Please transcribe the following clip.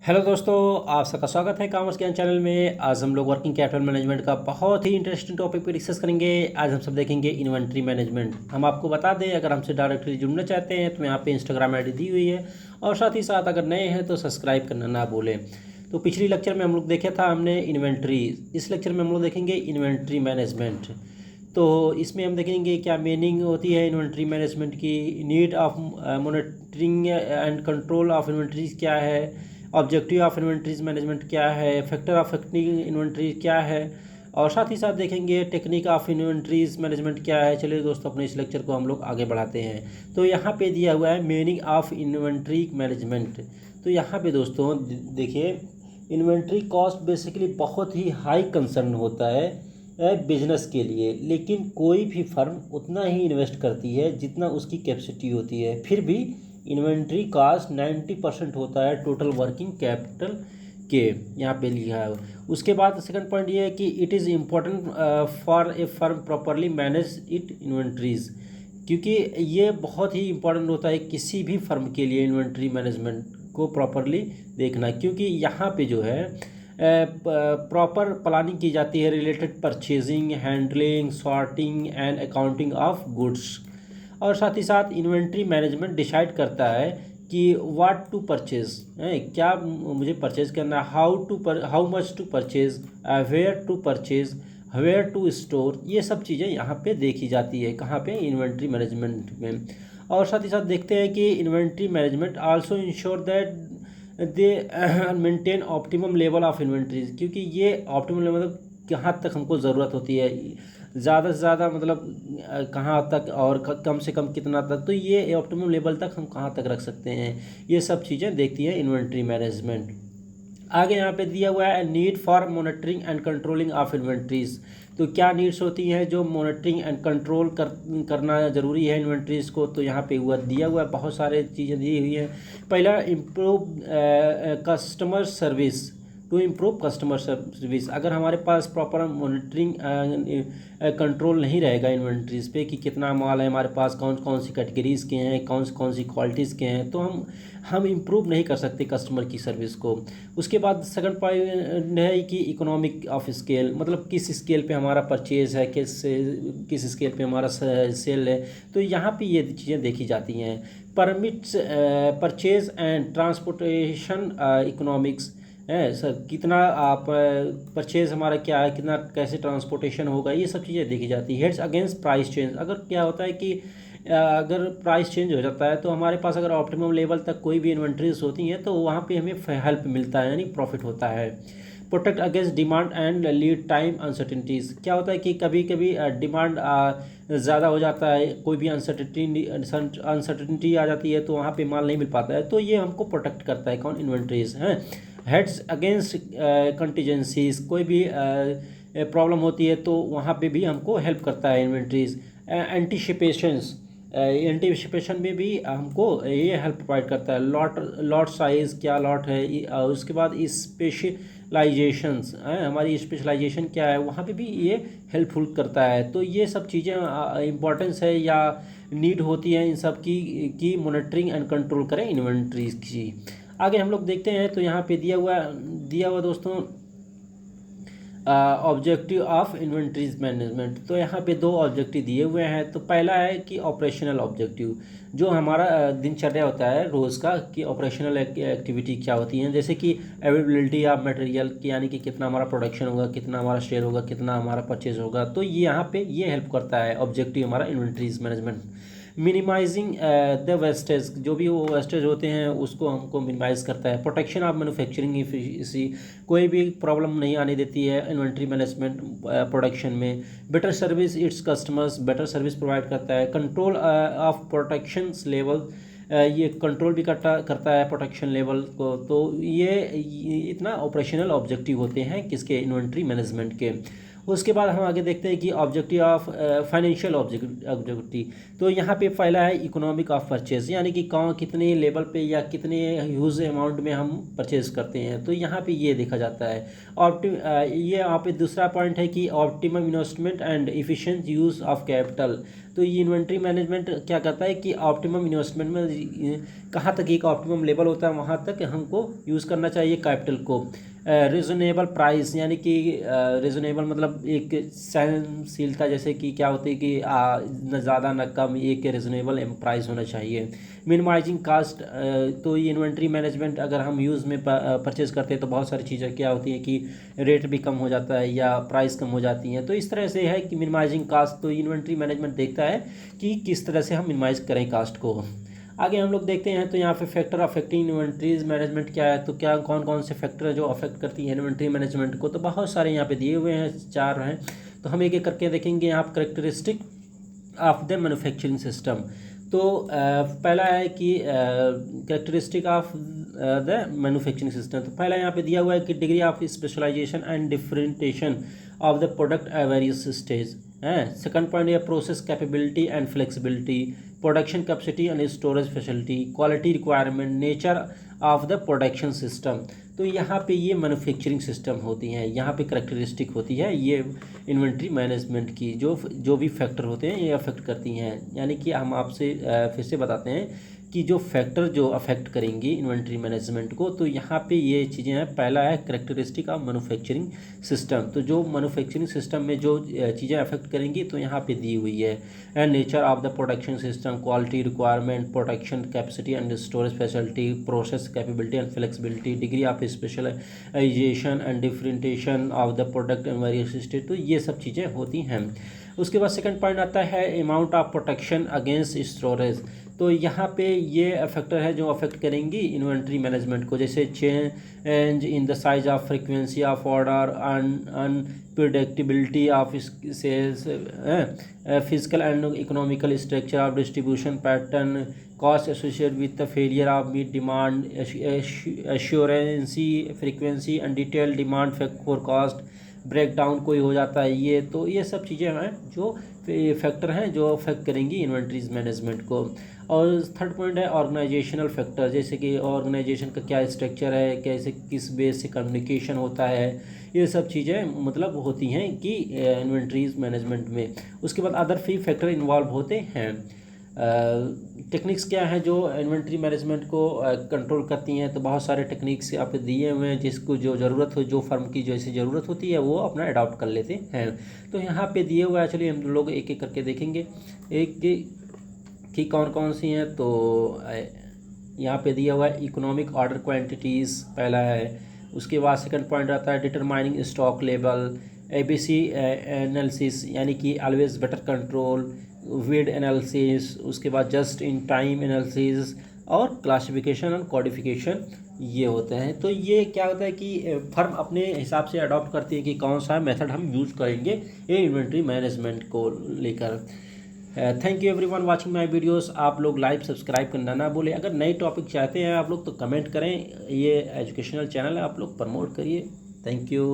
Hello दोस्तों, आप सबका स्वागत है कॉमर्स ज्ञान चैनल में। आज हम लोग वर्किंग कैपिटल मैनेजमेंट का बहुत ही इंटरेस्टिंग टॉपिक पे डिस्कस करेंगे। आज हम सब देखेंगे इन्वेंट्री मैनेजमेंट। हम आपको बता दें, अगर हमसे डायरेक्टली जुड़ना चाहते हैं तो यहाँ पे इंस्टाग्राम आईडी दी हुई है, और साथ ही साथ अगर नए हैं तो सब्सक्राइब करना ना भूलें। तो पिछली लेक्चर में हम लोग देखा था हमने इन्वेंट्री, इस लेक्चर में हम लोग देखेंगे इन्वेंट्री मैनेजमेंट। तो इसमें हम देखेंगे क्या मीनिंग होती है इन्वेंट्री मैनेजमेंट की, need of monitoring and control of inventories क्या है, ऑब्जेक्टिव ऑफ इन्वेंट्रीज मैनेजमेंट क्या है, फैक्टर ऑफ अफेक्टिंग इन्वेंट्री क्या है, और साथ ही साथ देखेंगे टेक्निक ऑफ इन्वेंट्रीज मैनेजमेंट क्या है। चलिए दोस्तों, अपने इस लेक्चर को हम लोग आगे बढ़ाते हैं। तो यहाँ पे दिया हुआ है मीनिंग ऑफ इन्वेंट्री मैनेजमेंट। तो यहाँ पे दोस्तों देखिए, इन्वेंट्री कॉस्ट बेसिकली बहुत ही हाई कंसर्न होता है बिजनेस के लिए, लेकिन कोई भी फर्म उतना ही इन्वेस्ट करती है जितना उसकी कैपेसिटी होती है। फिर भी इन्वेंट्री कॉस्ट 90% होता है टोटल वर्किंग कैपिटल के, यहाँ पे लिखा है। उसके बाद सेकंड पॉइंट ये है कि it is important for a firm properly manage it inventories, क्योंकि ये बहुत ही इम्पोर्टेंट होता है किसी भी फर्म के लिए इन्वेंट्री मैनेजमेंट को प्रॉपरली देखना, क्योंकि यहाँ पे जो है प्रॉपर प्लानिंग की जाती है related purchasing, handling, sorting and accounting of goods. और साथ ही साथ इन्वेंट्री मैनेजमेंट डिसाइड करता है कि व्हाट टू परचेज, क्या मुझे परचेज करना है, how much to purchase, where to purchase, where to store. ये सब चीज़ें यहाँ पे देखी जाती है, कहाँ पे, इन्वेंट्री मैनेजमेंट में। और साथ ही साथ देखते हैं कि inventory management also ensure that they maintain optimum level of inventories, क्योंकि ये ऑप्टिमम लेवल मतलब कहाँ तक हमको ज़रूरत होती है, ज़्यादा से ज़्यादा मतलब कहाँ तक, और कम से कम कितना तक, तो ये ऑप्टिमम लेवल तक हम कहाँ तक रख सकते हैं, ये सब चीज़ें देखती है इन्वेंट्री मैनेजमेंट। आगे यहाँ पे दिया हुआ है need for monitoring and controlling of inventories. तो क्या नीड्स होती हैं जो मॉनिटरिंग एंड कंट्रोल करना ज़रूरी है इन्वेंट्रीज़ को। तो यहाँ पे हुआ दिया हुआ है, बहुत सारे चीज़ें दी हुई हैं। पहला, improve customer service, to improve customer service. अगर हमारे पास प्रॉपर मॉनिटरिंग कंट्रोल नहीं रहेगा इन्वेंट्रीज़ पे कि कितना माल है हमारे पास, कौन कौन सी कैटेगरीज़ के हैं, कौन सी क्वालिटीज़ के हैं, तो हम इम्प्रूव नहीं कर सकते कस्टमर की सर्विस को। उसके बाद सेकंड पॉइंट है कि इकोनॉमिक ऑफ स्केल, मतलब किस स्केल पे हमारा परचेज है, किस स्केल पे हमारा सेल है। तो यहाँ पे ये चीज़ें देखी जाती हैं। Permits, purchase and transportation economics है सर, कितना आप परचेज़ हमारा क्या है, कितना कैसे ट्रांसपोर्टेशन होगा, ये सब चीज़ें देखी जाती है। हेड्स अगेंस्ट प्राइस चेंज, अगर क्या होता है कि अगर प्राइस चेंज हो जाता है तो हमारे पास अगर ऑप्टिमम लेवल तक कोई भी इन्वेंट्रीज होती हैं तो वहाँ पे हमें हेल्प मिलता है, यानी प्रॉफिट होता है। Protect against demand and lead time uncertainties, क्या होता है कि कभी कभी डिमांड ज़्यादा हो जाता है, कोई भी अनसर्टिनिटी आ जाती है तो वहाँ पे माल नहीं मिल पाता है, तो ये हमको प्रोटेक्ट करता है, कौन, इन्वेंट्रीज हैं। हेड्स अगेंस्ट कंटीजेंसीज, कोई भी प्रॉब्लम होती है तो वहाँ पे भी हमको हेल्प करता है इन्वेंट्रीज। एंटीसिपेशन में भी हमको ये हेल्प प्रोवाइड करता है। लॉट साइज़, क्या लॉट है, उसके बाद स्पेशलाइजेशंस, हमारी स्पेशलाइजेशन क्या है, वहाँ पे भी ये हेल्पफुल करता है। तो ये सब चीज़ें इम्पॉर्टेंस है या नीड होती है इन सब की मॉनिटरिंग एंड कंट्रोल करें इन्वेंट्रीज की। आगे हम लोग देखते हैं, तो यहाँ पे दिया हुआ दोस्तों ऑब्जेक्टिव ऑफ इन्वेंट्रीज मैनेजमेंट। तो यहाँ पे दो ऑब्जेक्टिव दिए हुए हैं। तो पहला है कि ऑपरेशनल ऑब्जेक्टिव, जो हमारा दिनचर्या होता है रोज़ का, कि ऑपरेशनल एक्टिविटी क्या होती हैं, जैसे कि अवेलेबिलिटी ऑफ मटेरियल, यानी कि कितना हमारा प्रोडक्शन होगा, कितना हमारा शेयर होगा, कितना हमारा परचेज होगा। तो ये यहाँ पे ये हेल्प करता है ऑब्जेक्टिव हमारा inventories management. Minimizing the wastage, जो भी वो वेस्टेज होते हैं उसको हमको मिनिमाइज करता है। प्रोटेक्शन ऑफ मैन्युफैक्चरिंग इफिशिएंसी, कोई भी प्रॉब्लम नहीं आने देती है इन्वेंट्री मैनेजमेंट प्रोडक्शन में। Better service its customers, better service provide करता है। कंट्रोल ऑफ प्रोटेक्शन लेवल, ये कंट्रोल भी करता है प्रोटेक्शन लेवल को। तो ये इतना ऑपरेशनल ऑब्जेक्टिव होते हैं किसके, इन्वेंट्री मैनेजमेंट के। उसके बाद हम आगे देखते हैं कि ऑब्जेक्टिव ऑफ फाइनेंशियल ऑब्जेक्टिव। तो यहाँ पे पहला है इकोनॉमिक ऑफ परचेज, यानी कि कौन कितने लेवल पे या कितने ह्यूज अमाउंट में हम परचेज करते हैं, तो यहाँ पे ये देखा जाता है। ये यहाँ पे दूसरा पॉइंट है कि optimum investment and efficient use of capital. तो ये इन्वेंट्री मैनेजमेंट क्या करता है कि ऑप्टिमम इन्वेस्टमेंट में कहाँ तक एक ऑप्टिमम लेवल होता है वहाँ तक हमको यूज़ करना चाहिए कैपिटल को। रिजनेबल प्राइस, यानी कि रिजनेबल मतलब एक सहनशीलता, जैसे कि क्या होती है कि न ज़्यादा न कम, एक रिजनेबल प्राइस होना चाहिए। मिनिमाइजिंग कास्ट, तो ये इन्वेंट्री मैनेजमेंट अगर हम यूज़ में परचेज़ करते हैं तो बहुत सारी चीज़ें क्या होती हैं कि रेट भी कम हो जाता है या प्राइस कम हो जाती हैं। तो इस तरह से है कि मिनिमाइजिंग कास्ट, तो इन्वेंट्री मैनेजमेंट देखता है कि किस तरह से हम मिनिमाइज़ करें कास्ट को। आगे हम लोग देखते हैं तो यहाँ पे फैक्टर अफेक्टिंग इन्वेंट्रीज मैनेजमेंट क्या है, तो क्या कौन कौन से फैक्टर है जो अफेक्ट करती है इन्वेंट्री मैनेजमेंट को। तो बहुत सारे यहाँ पे दिए हुए हैं, 4 हैं, तो हम एक एक करके देखेंगे। यहाँ characteristic of the manufacturing system, तो पहला है कि characteristic of the manufacturing system, तो पहला यहाँ पे दिया हुआ है कि degree of specialization and differentiation of the product at various stage है। सेकंड पॉइंट है process capability and flexibility, production capacity and storage facility, quality requirement, nature of the production system. तो यहाँ पे ये मैन्युफैक्चरिंग सिस्टम होती हैं, यहाँ पे करेक्टरिस्टिक होती है ये इन्वेंट्री मैनेजमेंट की, जो भी फैक्टर होते हैं ये अफेक्ट करती हैं। यानी कि हम आपसे फिर से बताते हैं कि जो फैक्टर जो अफेक्ट करेंगी इन्वेंट्री मैनेजमेंट को, तो यहाँ पे ये चीज़ें हैं। पहला है करेक्टरिस्टिक ऑफ मैन्युफैक्चरिंग सिस्टम, तो जो मैन्युफैक्चरिंग सिस्टम में जो चीज़ें अफेक्ट करेंगी तो यहाँ पे दी हुई है। Nature of the production system, quality requirement, production capacity and storage facility, process capability and flexibility, degree of specialization and differentiation of the product and various state, तो ये सब चीज़ें होती हैं। उसके बाद सेकंड पॉइंट आता है amount of protection against storage, तो यहाँ पे ये फैक्टर है जो अफेक्ट करेंगी इन्वेंट्री मैनेजमेंट को, जैसे change in the size of frequency of order, unpredictability of sales, physical and economical structure of distribution pattern, cost associated with the failure of meet demand, assurance frequency and detail demand forecast, breakdown कोई हो जाता है ये, तो ये सब चीज़ें हैं जो फैक्टर हैं जो अफेक्ट करेंगी इन्वेंट्रीज मैनेजमेंट को। और थर्ड पॉइंट है ऑर्गेनाइजेशनल फैक्टर, जैसे कि ऑर्गेनाइजेशन का क्या स्ट्रक्चर है, कैसे किस बेस से कम्युनिकेशन होता है, ये सब चीज़ें मतलब होती हैं कि इन्वेंट्रीज मैनेजमेंट में। उसके बाद अदर फी फैक्टर इन्वॉल्व होते हैं। टेक्निक्स क्या है जो इन्वेंट्री मैनेजमेंट को कंट्रोल करती हैं, तो बहुत सारे टेक्निक्स आप दिए हुए हैं, जिसको जो ज़रूरत हो, जो फर्म की जैसी ज़रूरत होती है वो अपना अडॉप्ट कर लेते हैं। तो यहाँ पे दिए हुआ है, चलिए हम लोग एक एक करके देखेंगे एक कि कौन कौन सी हैं। तो यहाँ पे दिया हुआ है इकोनॉमिक ऑर्डर क्वान्टिटीज़ पहला है। उसके बाद सेकंड पॉइंट आता है determining stock level, ABC analysis, यानी कि ऑलवेज बेटर कंट्रोल, वेड एनालिसिस, उसके बाद जस्ट इन टाइम एनालिसिस और क्लासिफिकेशन और कोडिफिकेशन, ये होते हैं। तो ये क्या होता है कि फर्म अपने हिसाब से अडॉप्ट करती है कि कौन सा मेथड हम यूज़ करेंगे ये इन्वेंट्री मैनेजमेंट को लेकर। Thank you everyone watching my videos. आप लोग लाइक सब्सक्राइब करना ना बोले। अगर नए टॉपिक चाहते हैं आप लोग तो कमेंट करें, ये एजुकेशनल चैनल है, आप लोग प्रमोट करिए। Thank you.